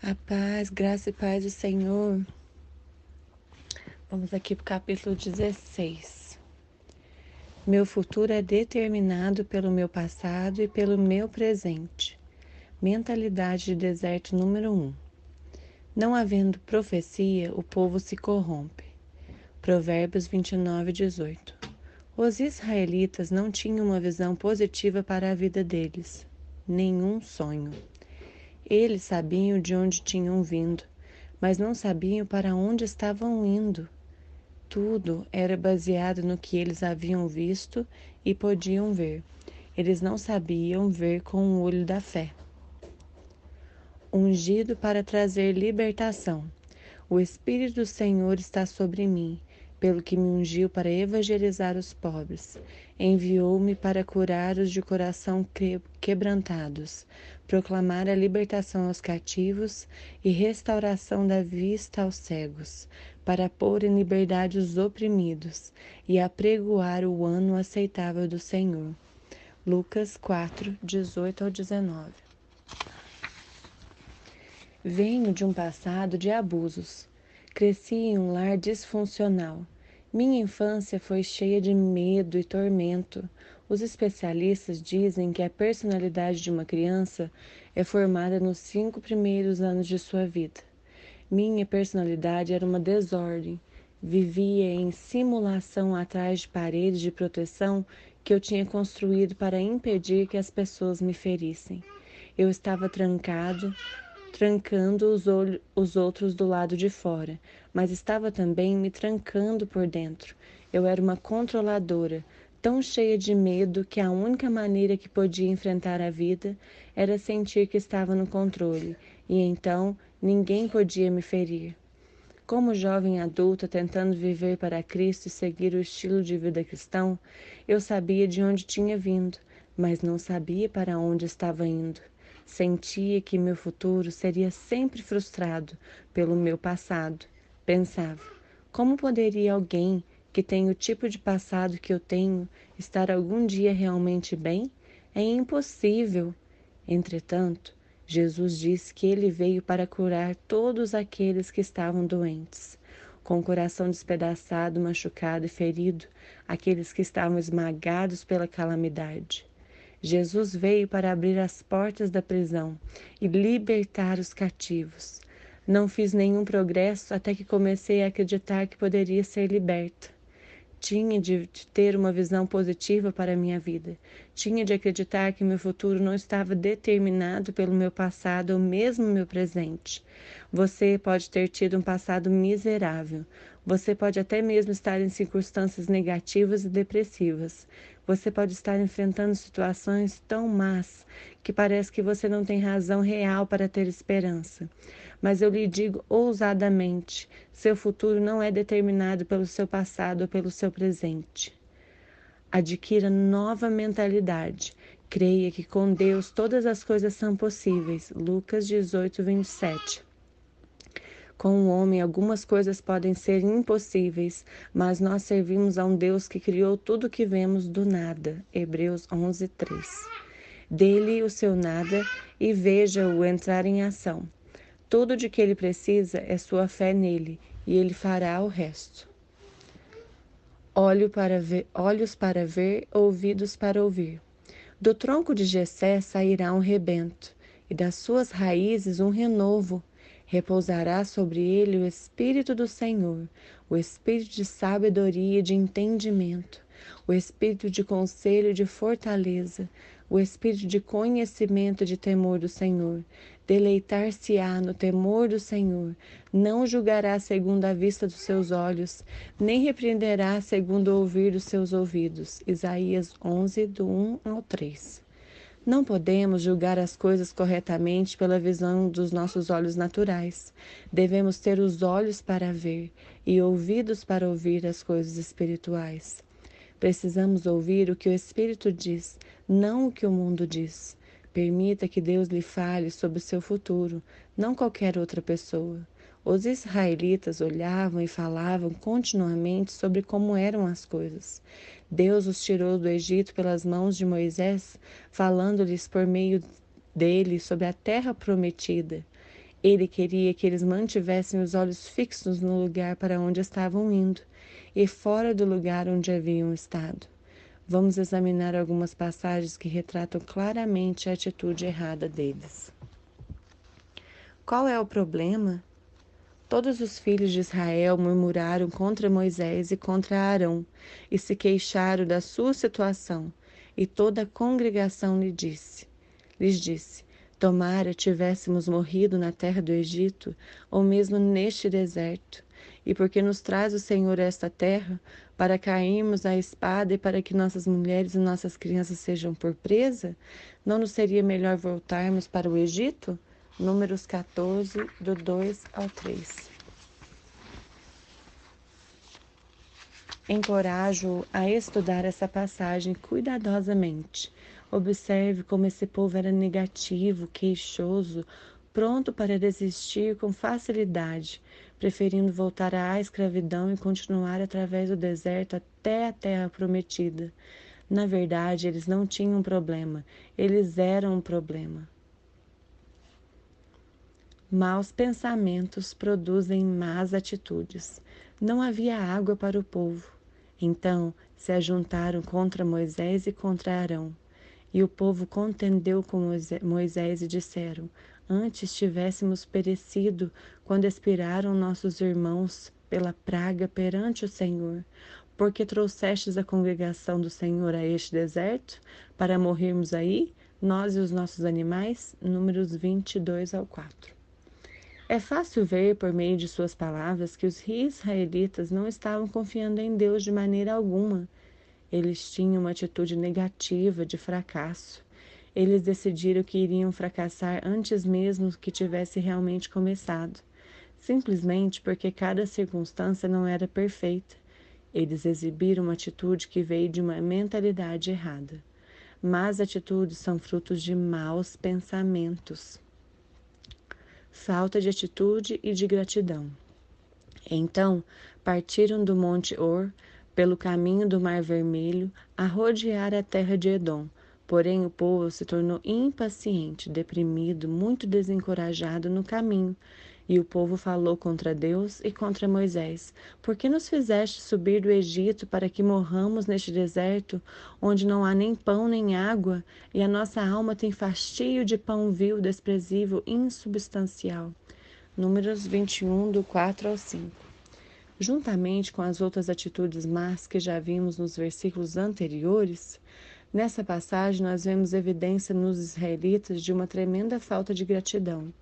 A paz, graça e paz do Senhor. Vamos aqui para o capítulo 16. Meu futuro é determinado pelo meu passado e pelo meu presente. Mentalidade de deserto número 1. Não havendo profecia, o povo se corrompe. Provérbios 29:18. Os israelitas não tinham uma visão positiva para a vida deles. Nenhum sonho. Eles sabiam de onde tinham vindo, mas não sabiam para onde estavam indo. Tudo era baseado no que eles haviam visto e podiam ver. Eles não sabiam ver com o olho da fé. Ungido para trazer libertação. O Espírito do Senhor está sobre mim, pelo que me ungiu para evangelizar os pobres. Enviou-me para curar os de coração quebrantados, proclamar a libertação aos cativos e restauração da vista aos cegos, para pôr em liberdade os oprimidos e apregoar o ano aceitável do Senhor. Lucas 4:18-19. Venho de um passado de abusos. Cresci em um lar disfuncional. Minha infância foi cheia de medo e tormento. Os especialistas dizem que a personalidade de uma criança é formada nos 5 primeiros anos de sua vida. Minha personalidade era uma desordem. Vivia em simulação atrás de paredes de proteção que eu tinha construído para impedir que as pessoas me ferissem. Eu estava trancando os outros do lado de fora, mas estava também me trancando por dentro. Eu era uma controladora, tão cheia de medo que a única maneira que podia enfrentar a vida era sentir que estava no controle, e então ninguém podia me ferir. Como jovem adulta tentando viver para Cristo e seguir o estilo de vida cristão, eu sabia de onde tinha vindo, mas não sabia para onde estava indo. Sentia que meu futuro seria sempre frustrado pelo meu passado. Pensava, como poderia alguém que tem o tipo de passado que eu tenho estar algum dia realmente bem? É impossível. Entretanto, Jesus disse que ele veio para curar todos aqueles que estavam doentes, com o coração despedaçado, machucado e ferido, aqueles que estavam esmagados pela calamidade. Jesus veio para abrir as portas da prisão e libertar os cativos. Não fiz nenhum progresso até que comecei a acreditar que poderia ser liberta. Tinha de ter uma visão positiva para a minha vida. Tinha de acreditar que meu futuro não estava determinado pelo meu passado ou mesmo meu presente. Você pode ter tido um passado miserável. Você pode até mesmo estar em circunstâncias negativas e depressivas. Você pode estar enfrentando situações tão más que parece que você não tem razão real para ter esperança. Mas eu lhe digo ousadamente, seu futuro não é determinado pelo seu passado ou pelo seu presente. Adquira nova mentalidade. Creia que com Deus todas as coisas são possíveis. Lucas 18:27. Com o homem, algumas coisas podem ser impossíveis, mas nós servimos a um Deus que criou tudo o que vemos do nada. Hebreus 11:3. Dê-lhe o seu nada e veja-o entrar em ação. Tudo de que ele precisa é sua fé nele, e ele fará o resto. Olhos para ver, ouvidos para ouvir. Do tronco de Jessé sairá um rebento, e das suas raízes um renovo. Repousará sobre ele o Espírito do Senhor, o Espírito de sabedoria e de entendimento, o Espírito de conselho e de fortaleza, o Espírito de conhecimento e de temor do Senhor. Deleitar-se-á no temor do Senhor, não julgará segundo a vista dos seus olhos, nem repreenderá segundo o ouvir dos seus ouvidos. Isaías 11, do 1 ao 3. Não podemos julgar as coisas corretamente pela visão dos nossos olhos naturais. Devemos ter os olhos para ver e ouvidos para ouvir as coisas espirituais. Precisamos ouvir o que o Espírito diz, não o que o mundo diz. Permita que Deus lhe fale sobre o seu futuro, não qualquer outra pessoa. Os israelitas olhavam e falavam continuamente sobre como eram as coisas. Deus os tirou do Egito pelas mãos de Moisés, falando-lhes por meio dele sobre a terra prometida. Ele queria que eles mantivessem os olhos fixos no lugar para onde estavam indo e fora do lugar onde haviam estado. Vamos examinar algumas passagens que retratam claramente a atitude errada deles. Qual é o problema? Todos os filhos de Israel murmuraram contra Moisés e contra Arão, e se queixaram da sua situação, e toda a congregação lhes disse: Tomara tivéssemos morrido na terra do Egito, ou mesmo neste deserto. E porque nos traz o Senhor a esta terra, para cairmos à espada e para que nossas mulheres e nossas crianças sejam por presa, não nos seria melhor voltarmos para o Egito? Números 14, do 2 ao 3. Encorajo-o a estudar essa passagem cuidadosamente. Observe como esse povo era negativo, queixoso, pronto para desistir com facilidade, preferindo voltar à escravidão e continuar através do deserto até a terra prometida. Na verdade, eles não tinham um problema, eles eram um problema. Maus pensamentos produzem más atitudes. Não havia água para o povo. Então se ajuntaram contra Moisés e contra Arão. E o povo contendeu com Moisés e disseram: Antes tivéssemos perecido quando expiraram nossos irmãos pela praga perante o Senhor. Porque trouxestes a congregação do Senhor a este deserto, para morrermos aí, nós e os nossos animais? Números 22 ao 4. É fácil ver, por meio de suas palavras, que os israelitas não estavam confiando em Deus de maneira alguma. Eles tinham uma atitude negativa de fracasso. Eles decidiram que iriam fracassar antes mesmo que tivesse realmente começado, simplesmente porque cada circunstância não era perfeita. Eles exibiram uma atitude que veio de uma mentalidade errada. Más atitudes são frutos de maus pensamentos. Falta de atitude e de gratidão. Então partiram do Monte Hor, pelo caminho do Mar Vermelho, a rodear a terra de Edom. Porém o povo se tornou impaciente, deprimido, muito desencorajado no caminho. E o povo falou contra Deus e contra Moisés: Por que nos fizeste subir do Egito para que morramos neste deserto, onde não há nem pão nem água, e a nossa alma tem fastio de pão vil, desprezível, insubstancial? Números 21, do 4 ao 5. Juntamente com as outras atitudes más que já vimos nos versículos anteriores, nessa passagem nós vemos evidência nos israelitas de uma tremenda falta de gratidão.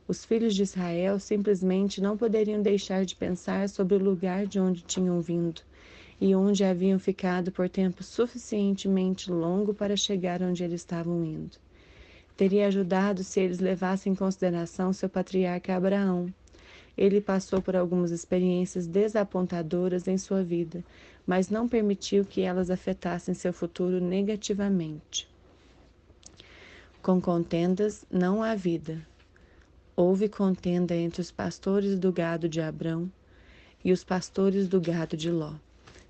Os filhos de Israel simplesmente não poderiam deixar de pensar sobre o lugar de onde tinham vindo e onde haviam ficado por tempo suficientemente longo para chegar onde eles estavam indo. Teria ajudado se eles levassem em consideração seu patriarca Abraão. Ele passou por algumas experiências desapontadoras em sua vida, mas não permitiu que elas afetassem seu futuro negativamente. Com contendas não há vida. Houve contenda entre os pastores do gado de Abrão e os pastores do gado de Ló.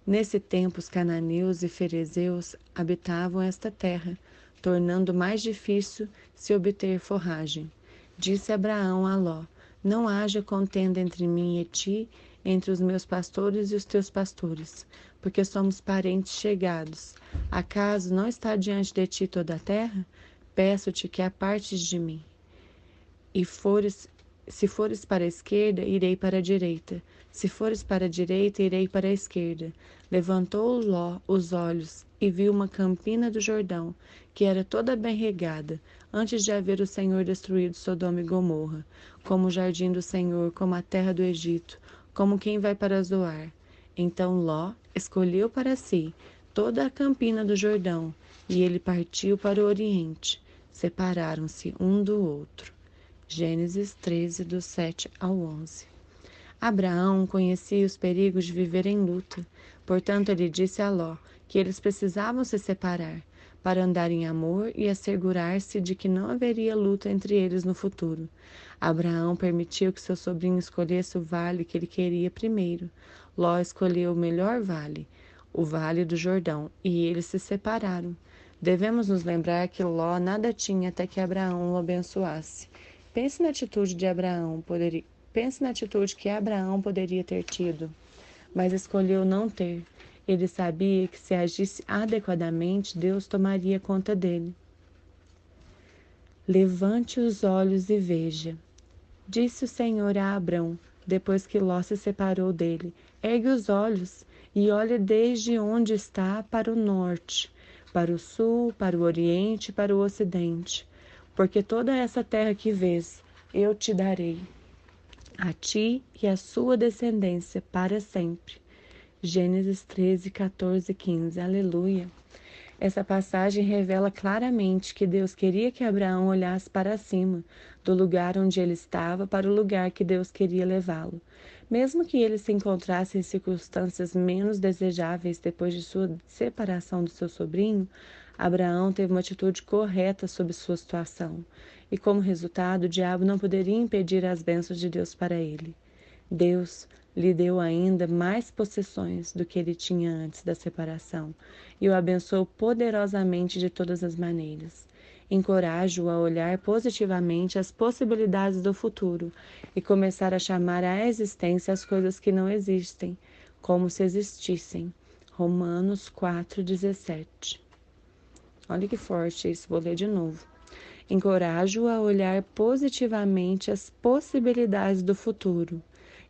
Nesse tempo, os cananeus e ferezeus habitavam esta terra, tornando mais difícil se obter forragem. Disse Abraão a Ló: Não haja contenda entre mim e ti, entre os meus pastores e os teus pastores, porque somos parentes chegados. Acaso não está diante de ti toda a terra? Peço-te que apartes de mim. Se fores para a esquerda, irei para a direita. Se fores para a direita, irei para a esquerda. Levantou Ló os olhos e viu uma campina do Jordão, que era toda bem regada, antes de haver o Senhor destruído Sodoma e Gomorra, como o jardim do Senhor, como a terra do Egito, como quem vai para Zoar. Então Ló escolheu para si toda a campina do Jordão, e ele partiu para o oriente. Separaram-se um do outro. Gênesis 13, do 7 ao 11. Abraão conhecia os perigos de viver em luta, portanto ele disse a Ló que eles precisavam se separar, para andar em amor e assegurar-se de que não haveria luta entre eles no futuro. Abraão permitiu que seu sobrinho escolhesse o vale que ele queria primeiro. Ló escolheu o melhor vale, o Vale do Jordão, e eles se separaram. Devemos nos lembrar que Ló nada tinha até que Abraão o abençoasse. Pense na atitude de Abraão, pense na atitude que Abraão poderia ter tido, mas escolheu não ter. Ele sabia que se agisse adequadamente, Deus tomaria conta dele. Levante os olhos e veja, disse o Senhor a Abrão, depois que Ló se separou dele. Ergue os olhos e olhe desde onde está para o norte, para o sul, para o oriente e para o ocidente. Porque toda essa terra que vês, eu te darei, a ti e à sua descendência para sempre. Gênesis 13, 14 e 15. Aleluia! Essa passagem revela claramente que Deus queria que Abraão olhasse para cima, do lugar onde ele estava, para o lugar que Deus queria levá-lo. Mesmo que ele se encontrasse em circunstâncias menos desejáveis depois de sua separação do seu sobrinho, Abraão teve uma atitude correta sobre sua situação, e como resultado, o diabo não poderia impedir as bênçãos de Deus para ele. Deus lhe deu ainda mais possessões do que ele tinha antes da separação e o abençoou poderosamente de todas as maneiras. Encorajo-o a olhar positivamente as possibilidades do futuro e começar a chamar à existência as coisas que não existem, como se existissem. Romanos 4,17. Olha que forte isso, vou ler de novo. Encorajo-o a olhar positivamente as possibilidades do futuro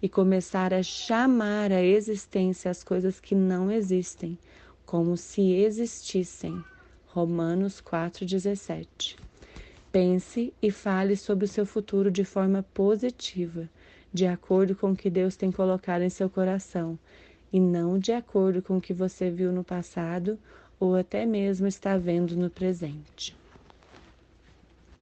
e começar a chamar à existência as coisas que não existem, como se existissem. Romanos 4,17. Pense e fale sobre o seu futuro de forma positiva, de acordo com o que Deus tem colocado em seu coração, e não de acordo com o que você viu no passado ou até mesmo está vendo no presente.